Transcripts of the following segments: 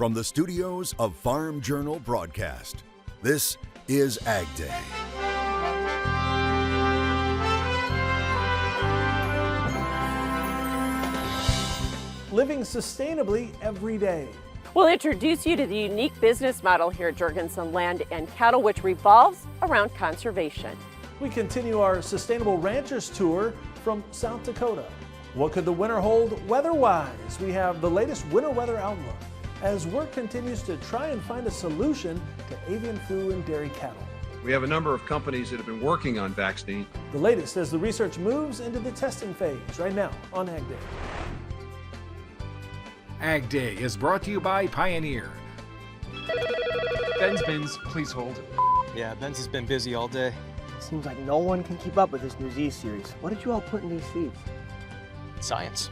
From the studios of Farm Journal Broadcast, this is AgDay. Living sustainably every day. We'll introduce you to the unique business model here at Jorgensen Land and Cattle, which revolves around conservation. We continue our Sustainable Ranchers Tour from South Dakota. What could the winter hold weather-wise? We have the latest winter weather outlook as work continues to try and find a solution to avian flu in dairy cattle. We have a number of companies that have been working on vaccine. The latest as the research moves into the testing phase right now on AgDay. AgDay is brought to you by Pioneer. Ben's bins, please hold. Yeah, Ben's has been busy all day. Seems like no one can keep up with this new Z series. What did you all put in these seeds? Science.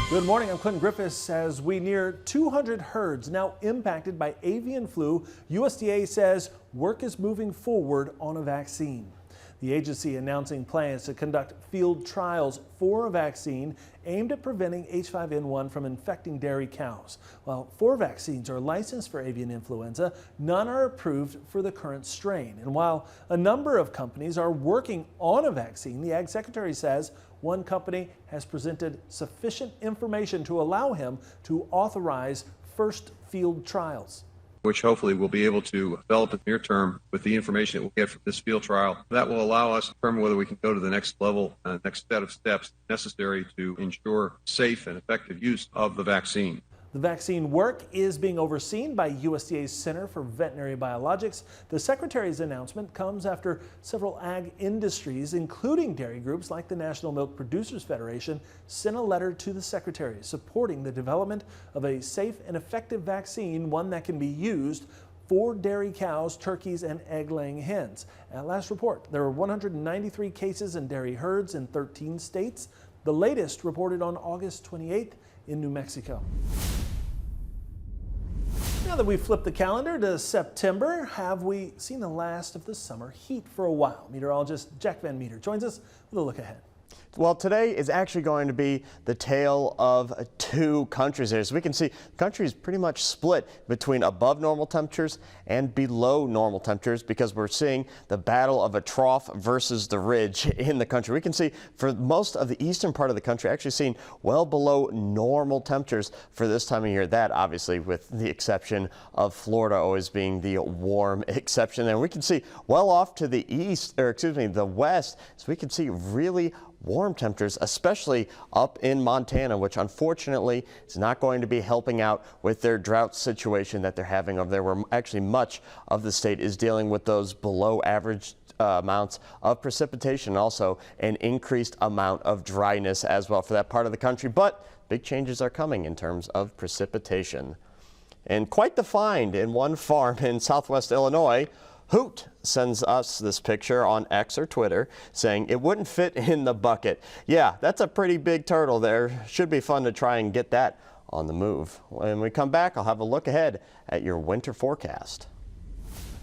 Good morning, I'm Clinton Griffiths. As we near 200 herds now impacted by avian flu, USDA says work is moving forward on a vaccine. The agency announcing plans to conduct field trials for a vaccine aimed at preventing H5N1 from infecting dairy cows. While 4 vaccines are licensed for avian influenza, none are approved for the current strain. And while a number of companies are working on a vaccine, the Ag Secretary says one company has presented sufficient information to allow him to authorize first field trials, Which hopefully we'll be able to develop in the near term with the information that we'll get from this field trial. That will allow us to determine whether we can go to the next level, next set of steps necessary to ensure safe and effective use of the vaccine. The vaccine work is being overseen by USDA's Center for Veterinary Biologics. The Secretary's announcement comes after several ag industries, including dairy groups like the National Milk Producers Federation, sent a letter to the Secretary supporting the development of a safe and effective vaccine, one that can be used for dairy cows, turkeys, and egg-laying hens. At last report, there were 193 cases in dairy herds in 13 states. The latest reported on August 28th in New Mexico. Now that we've flipped the calendar to September, have we seen the last of the summer heat for a while? Meteorologist Jack Van Meter joins us with a look ahead. Well, today is actually going to be the tale of 2 countries here. As we can see, the country is pretty much split between above normal temperatures and below normal temperatures because we're seeing the battle of a trough versus the ridge in the country. We can see for most of the eastern part of the country actually seeing well below normal temperatures for this time of year. That obviously with the exception of Florida always being the warm exception. And we can see well off to the east, or excuse me, the west, so we can see really warm temperatures, especially up in Montana, which unfortunately is not going to be helping out with their drought situation that they're having over there, where actually much of the state is dealing with those below average amounts of precipitation, and also an increased amount of dryness as well for that part of the country. But big changes are coming in terms of precipitation. And quite the find in one farm in southwest Illinois. Hoot sends us this picture on X or Twitter saying it wouldn't fit in the bucket. Yeah, that's a pretty big turtle there. Should be fun to try and get that on the move. When we come back, I'll have a look ahead at your winter forecast.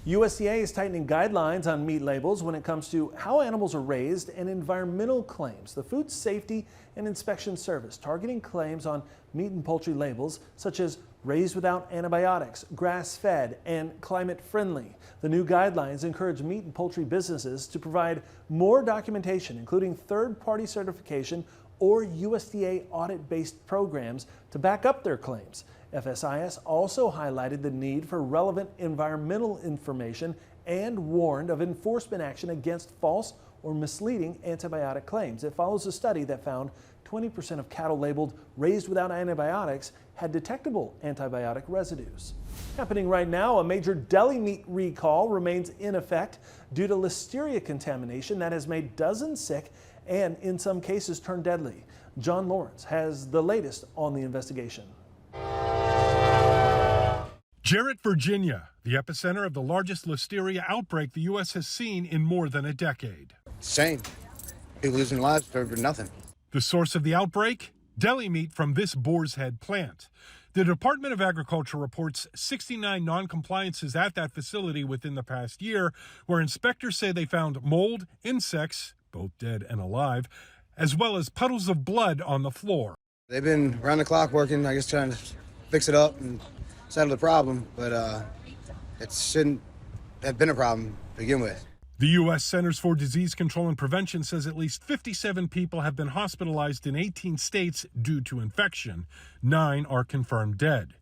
USDA is tightening guidelines on meat labels when it comes to how animals are raised and environmental claims. The Food Safety and Inspection Service targeting claims on meat and poultry labels such as raised without antibiotics, grass-fed, and climate-friendly. The new guidelines encourage meat and poultry businesses to provide more documentation, including third-party certification or USDA audit-based programs to back up their claims. FSIS also highlighted the need for relevant environmental information and warned of enforcement action against false or misleading antibiotic claims. It follows a study that found 20% of cattle labeled raised without antibiotics had detectable antibiotic residues. Happening right now, a major deli meat recall remains in effect due to listeria contamination that has made dozens sick and in some cases turned deadly. John Lawrence has the latest on the investigation. Jarrett, Virginia, the epicenter of the largest listeria outbreak the U.S. has seen in more than a decade. Same. People losing lives for nothing. The source of the outbreak? Deli meat from this Boar's Head plant. The Department of Agriculture reports 69 non-compliances at that facility within the past year, where inspectors say they found mold, insects, both dead and alive, as well as puddles of blood on the floor. They've been around the clock working, I guess, trying to fix it up and settle the problem, but it shouldn't have been a problem to begin with. The U.S. Centers for Disease Control and Prevention says at least 57 people have been hospitalized in 18 states due to infection. 9 are confirmed dead.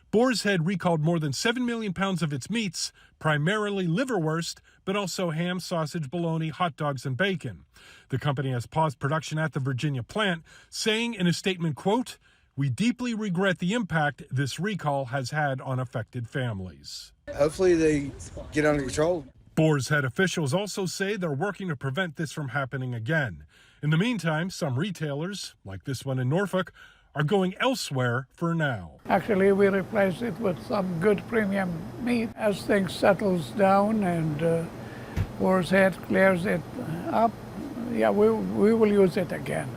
Boar's Head recalled more than 7 million pounds of its meats, primarily liverwurst, but also ham, sausage, bologna, hot dogs, and bacon. The company has paused production at the Virginia plant, saying in a statement, quote, "We deeply regret the impact this recall has had on affected families." Hopefully they get under control. Boar's Head officials also say they're working to prevent this from happening again. In the meantime, some retailers, like this one in Norfolk, are going elsewhere for now. Actually, we replaced it with some good premium meat. As things settles down and Boar's Head clears it up, yeah, we will use it again.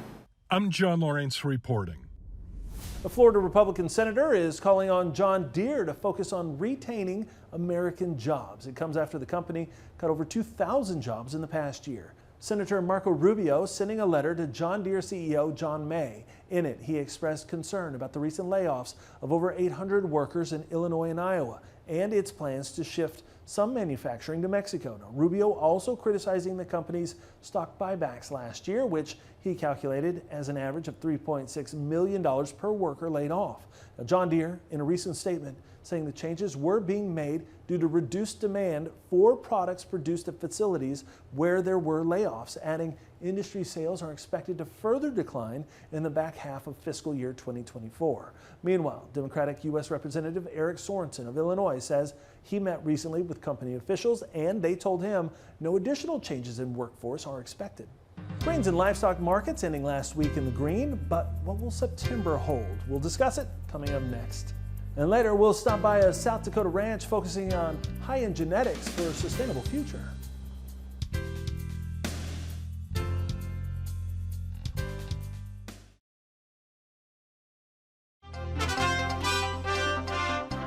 I'm John Lawrence reporting. A Florida Republican senator is calling on John Deere to focus on retaining American jobs. It comes after the company cut over 2,000 jobs in the past year. Senator Marco Rubio sending a letter to John Deere CEO John May. In it, he expressed concern about the recent layoffs of over 800 workers in Illinois and Iowa and its plans to shift some manufacturing to Mexico. Now, Rubio also criticizing the company's stock buybacks last year, which he calculated as an average of $3.6 million per worker laid off. Now, John Deere, in a recent statement, saying the changes were being made due to reduced demand for products produced at facilities where there were layoffs, adding industry sales are expected to further decline in the back half of fiscal year 2024. Meanwhile, Democratic U.S. Representative Eric Sorensen of Illinois says he met recently with company officials and they told him no additional changes in workforce are expected. Grains and livestock markets ending last week in the green, but what will September hold? We'll discuss it coming up next. And later, we'll stop by a South Dakota ranch focusing on high-end genetics for a sustainable future.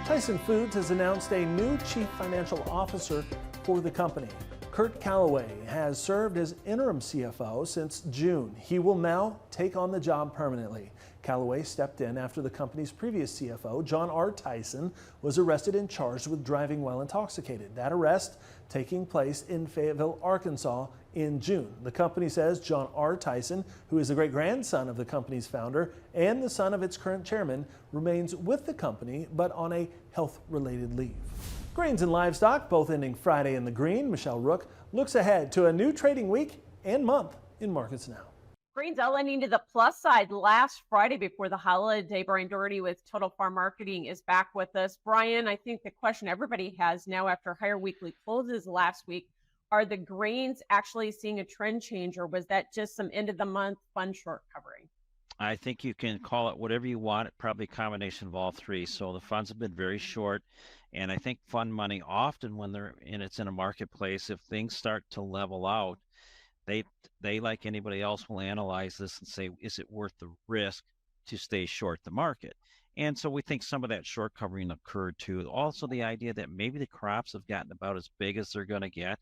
Tyson Foods has announced a new chief financial officer for the company. Kurt Callaway has served as interim CFO since June. He will now take on the job permanently. Callaway stepped in after the company's previous CFO, John R. Tyson, was arrested and charged with driving while intoxicated. That arrest taking place in Fayetteville, Arkansas in June. The company says John R. Tyson, who is the great-grandson of the company's founder and the son of its current chairman, remains with the company but on a health-related leave. Grains and livestock both ending Friday in the green. Michelle Rook looks ahead to a new trading week and month in markets now. Grains all ending to the plus side last Friday before the holiday. Brian Doherty with Total Farm Marketing is back with us. Brian, I think the question everybody has now after higher weekly closes last week, are the grains actually seeing a trend change, or was that just some end of the month fund short covering? I think you can call it whatever you want, probably a combination of all three. So the funds have been very short, and I think fund money often when it's in a marketplace, if things start to level out, they like anybody else will analyze this and say, is it worth the risk to stay short the market? And so we think some of that short covering occurred too. Also the idea that maybe the crops have gotten about as big as they're going to get.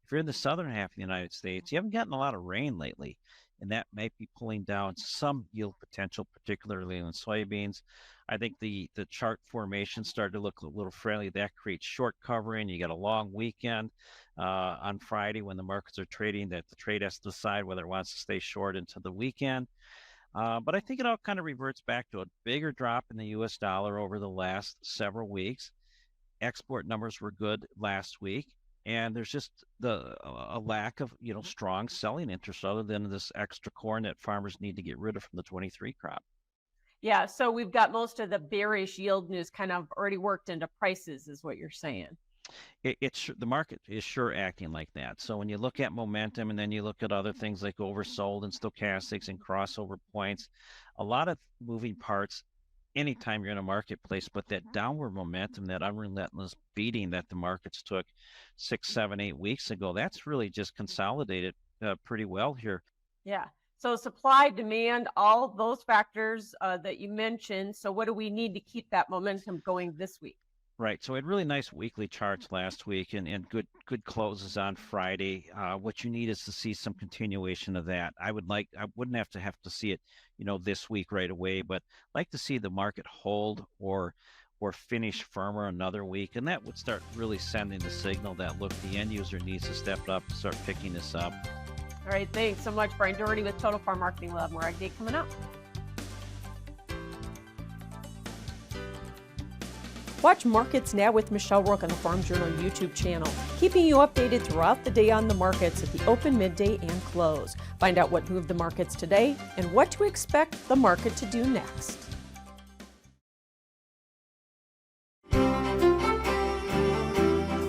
If you're in the southern half of the United States, you haven't gotten a lot of rain lately, and that might be pulling down some yield potential, particularly in soybeans. I think the chart formation started to look a little friendly. That creates short covering. You got a long weekend on Friday when the markets are trading, that the trade has to decide whether it wants to stay short into the weekend. But I think it all kind of reverts back to a bigger drop in the U.S. dollar over the last several weeks. Export numbers were good last week, and there's just a lack of strong selling interest other than this extra corn that farmers need to get rid of from the 23 crop. Yeah, so we've got most of the bearish yield news kind of already worked into prices, is what you're saying. The market is sure acting like that. So when you look at momentum and then you look at other things like oversold and stochastics and crossover points, a lot of moving parts anytime you're in a marketplace, but that downward momentum, that unrelentless beating that the markets took 6, 7, 8 weeks ago, that's really just consolidated pretty well here. Yeah. So supply, demand, all those factors that you mentioned. So what do we need to keep that momentum going this week? Right. So we had really nice weekly charts last week and good closes on Friday. What you need is to see some continuation of that. I wouldn't have to see it, this week right away, but like to see the market hold or finish firmer another week. And that would start really sending the signal that, look, the end user needs to step up to start picking this up. All right, thanks so much, Brian Doherty with Total Farm Marketing. We'll have more AgDay coming up. Watch Markets Now with Michelle Rook on the Farm Journal YouTube channel, keeping you updated throughout the day on the markets at the open, midday, and close. Find out what moved the markets today and what to expect the market to do next.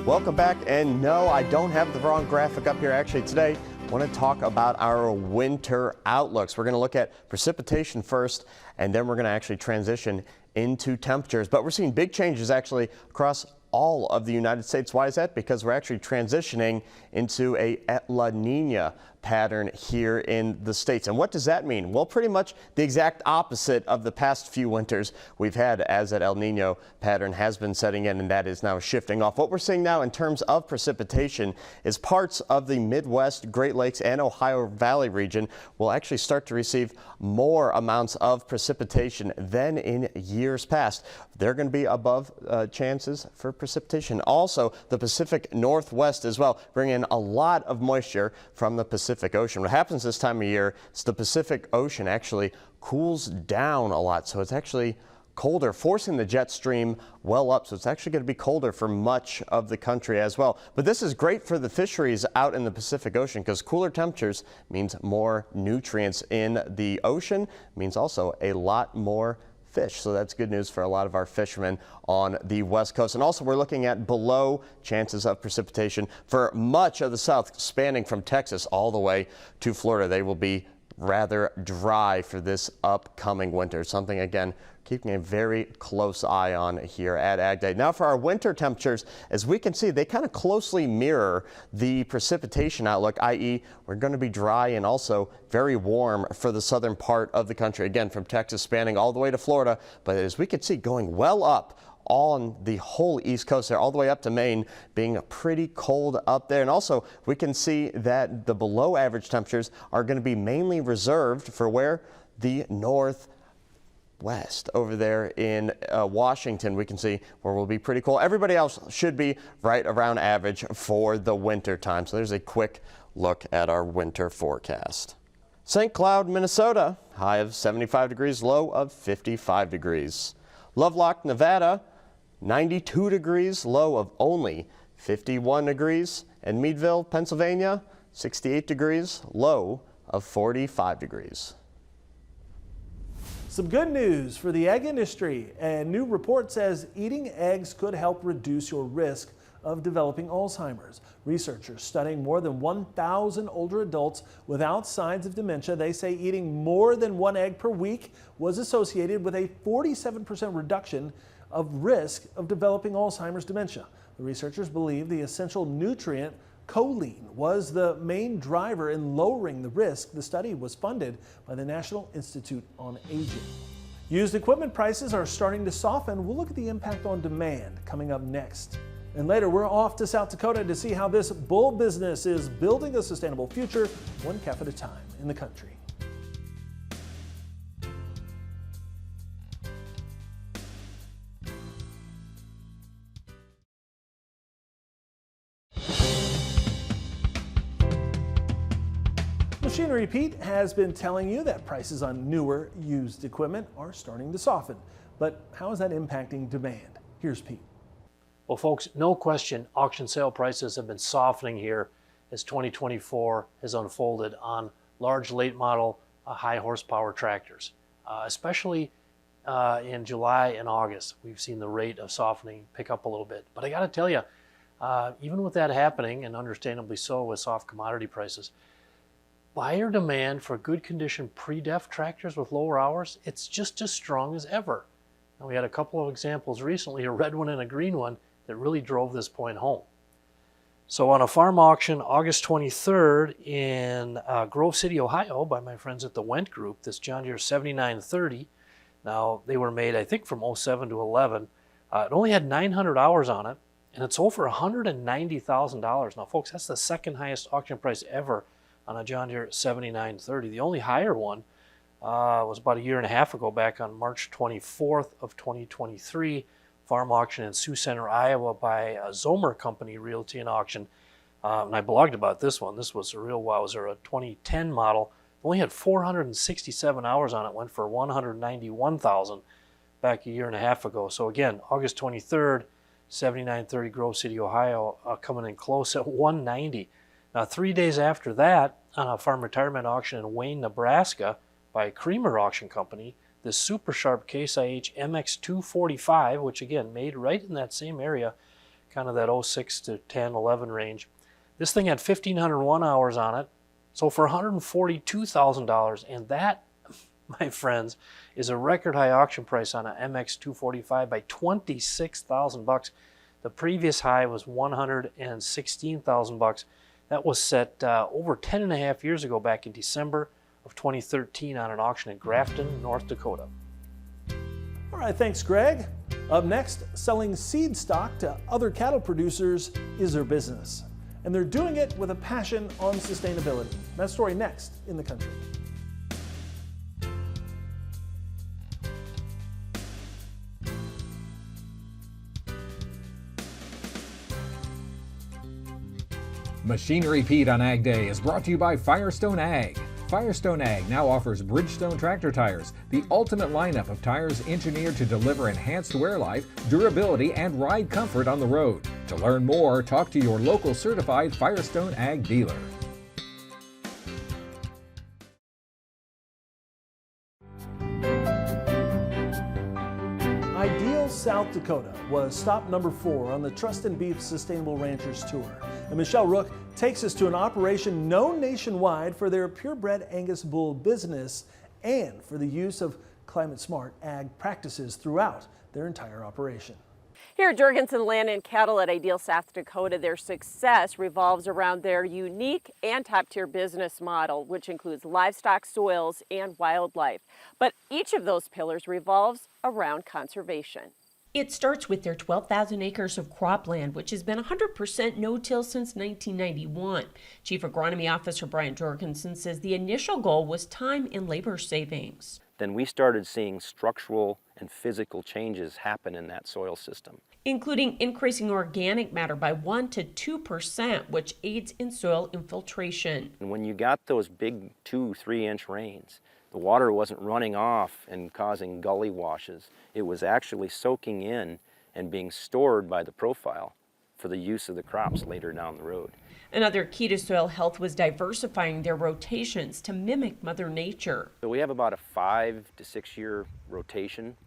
Welcome back, and no, I don't have the wrong graphic up here. Actually, today I want to talk about our winter outlooks. We're going to look at precipitation first, and then we're going to actually transition into temperatures. But we're seeing big changes actually across all of the United States. Why is that? Because we're actually transitioning into a La Nina pattern here in the States. And what does that mean? Well, pretty much the exact opposite of the past few winters we've had, as that El Nino pattern has been setting in, and that is now shifting off. What we're seeing now in terms of precipitation is parts of the Midwest, Great Lakes, and Ohio Valley region will actually start to receive more amounts of precipitation than in years past. They're going to be above chances for precipitation. Also, the Pacific Northwest as well, bring in a lot of moisture from the Pacific Ocean. What happens this time of year is the Pacific Ocean actually cools down a lot, so it's actually colder, forcing the jet stream well up, so it's actually going to be colder for much of the country as well. But this is great for the fisheries out in the Pacific Ocean, because cooler temperatures means more nutrients in the ocean, means also a lot more fish. So that's good news for a lot of our fishermen on the West Coast. And also we're looking at below chances of precipitation for much of the South, spanning from Texas all the way to Florida. They will be rather dry for this upcoming winter. Something, again, keeping a very close eye on here at AgDay. Now for our winter temperatures, as we can see, they kind of closely mirror the precipitation outlook, i.e. we're going to be dry and also very warm for the southern part of the country. Again, from Texas spanning all the way to Florida, but as we can see, going well up on the whole East Coast there, all the way up to Maine, being pretty cold up there. And also, we can see that the below average temperatures are going to be mainly reserved for where? The Northwest over there in Washington. We can see where we'll be pretty cold. Everybody else should be right around average for the winter time. So there's a quick look at our winter forecast. St. Cloud, Minnesota, high of 75 degrees, low of 55 degrees. Lovelock, Nevada, 92 degrees, low of only 51 degrees. And Meadville, Pennsylvania, 68 degrees, low of 45 degrees. Some good news for the egg industry. A new report says eating eggs could help reduce your risk of developing Alzheimer's. Researchers studying more than 1,000 older adults without signs of dementia, they say eating more than one egg per week was associated with a 47% reduction of risk of developing Alzheimer's dementia. The researchers believe the essential nutrient choline was the main driver in lowering the risk. The study was funded by the National Institute on Aging. Used equipment prices are starting to soften. We'll look at the impact on demand coming up next. And later, we're off to South Dakota to see how this bull business is building a sustainable future, one calf at a time in the country. Machinery Pete has been telling you that prices on newer used equipment are starting to soften. But how is that impacting demand? Here's Pete. Well, folks, no question, auction sale prices have been softening here as 2024 has unfolded on large late model high horsepower tractors, especially in July and August. We've seen the rate of softening pick up a little bit. But I got to tell you, even with that happening, and understandably so with soft commodity prices, buyer demand for good condition pre-def tractors with lower hours, it's just as strong as ever. Now, we had a couple of examples recently, a red one and a green one, that really drove this point home. So on a farm auction August 23rd in Grove City, Ohio, by my friends at the Wendt Group, this John Deere 7930, now they were made I think from 07 to 11, It only had 900 hours on it, and it's over $190,000. Now, folks, that's the second highest auction price ever on a John Deere 7930. The only higher one was about a year and a half ago, back on March 24th of 2023, farm auction in Sioux Center, Iowa by Zomer Company Realty and Auction. And I blogged about this one. This was a real wowzer, a 2010 model. Only had 467 hours on it, went for $191,000 back a year and a half ago. So again, August 23rd, 7930 Grove City, Ohio, coming in close at $190,000. Now 3 days after that, on a farm retirement auction in Wayne, Nebraska by Creamer Auction Company, the Super Sharp Case IH MX245, which again, made right in that same area, kind of that 06 to 10, 11 range. This thing had 1,501 hours on it, so for $142,000, and that, my friends, is a record high auction price on an MX245 by $26,000. The previous high was $116,000. That was set over 10 and a half years ago, back in December of 2013 on an auction in Grafton, North Dakota. All right, thanks, Greg. Up next, selling seed stock to other cattle producers is their business. And they're doing it with a passion on sustainability. That story next in the country. Machinery Pete on Ag Day is brought to you by Firestone Ag. Firestone Ag now offers Bridgestone tractor tires, the ultimate lineup of tires engineered to deliver enhanced wear life, durability, and ride comfort on the road. To learn more, talk to your local certified Firestone Ag dealer. Ideal South Dakota was stop number 4 on the Trust and Beef Sustainable Ranchers Tour. And Michelle Rook takes us to an operation known nationwide for their purebred Angus bull business and for the use of climate-smart ag practices throughout their entire operation. Here at Jorgensen Land and Cattle at Ideal South Dakota, their success revolves around their unique and top-tier business model, which includes livestock, soils, and wildlife. But each of those pillars revolves around conservation. It starts with their 12,000 acres of cropland, which has been 100% no-till since 1991. Chief Agronomy Officer Brian Jorgensen says the initial goal was time and labor savings. Then we started seeing structural and physical changes happen in that soil system, including increasing organic matter by 1 to 2%, which aids in soil infiltration. And when you got those big 2-3 inch rains, the water wasn't running off and causing gully washes. It was actually soaking in and being stored by the profile for the use of the crops later down the road. Another key to soil health was diversifying their rotations to mimic Mother Nature. So we have about a 5 to 6 year rotation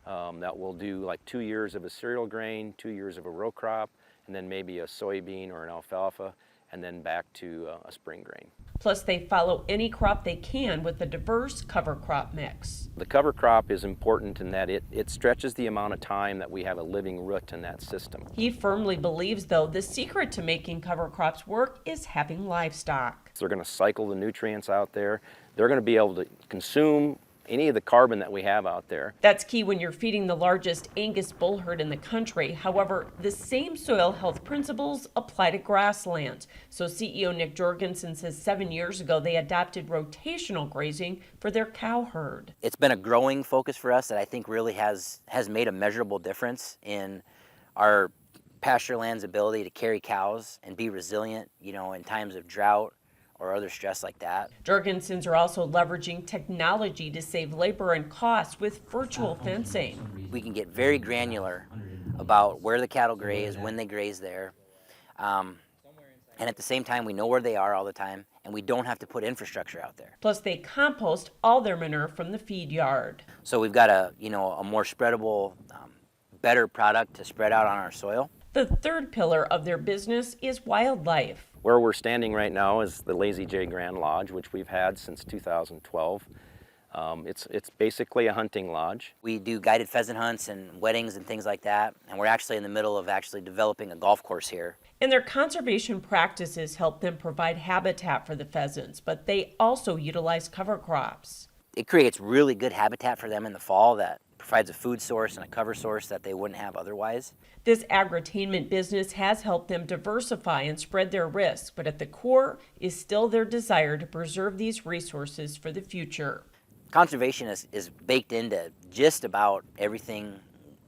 that will do like 2 years of a cereal grain, 2 years of a row crop, and then maybe a soybean or an alfalfa, and then back to a spring grain. Plus, they follow any crop they can with a diverse cover crop mix. The cover crop is important in that it stretches the amount of time that we have a living root in that system. He firmly believes, though, the secret to making cover crops work is having livestock. They're going to cycle the nutrients out there. They're going to be able to consume any of the carbon that we have out there. That's key when you're feeding the largest Angus bull herd in the country. However, the same soil health principles apply to grasslands. So CEO Nick Jorgensen says 7 years ago they adopted rotational grazing for their cow herd. It's been a growing focus for us that I think really has made a measurable difference in our pasture land's ability to carry cows and be resilient, in times of drought or other stress like that. Jorgensens are also leveraging technology to save labor and costs with virtual fencing. We can get very granular about where the cattle graze, when they graze there. And at the same time, we know where they are all the time, and we don't have to put infrastructure out there. Plus, they compost all their manure from the feed yard. So we've got a more spreadable, better product to spread out on our soil. The third pillar of their business is wildlife. Where we're standing right now is the Lazy J Grand Lodge, which we've had since 2012. It's basically a hunting lodge. We do guided pheasant hunts and weddings and things like that, and we're actually in the middle of developing a golf course here. And their conservation practices help them provide habitat for the pheasants, but they also utilize cover crops. It creates really good habitat for them in the fall that provides a food source and a cover source that they wouldn't have otherwise. This agritainment business has helped them diversify and spread their risk, but at the core is still their desire to preserve these resources for the future. Conservation is baked into just about everything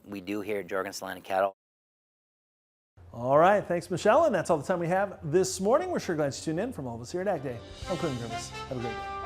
we do here at Jorgensen Land and Cattle. All right, thanks, Michelle, and that's all the time we have this morning. We're sure glad you tuned in. From all of us here at AgDay, I'm Clint Griffiths. Have a great day.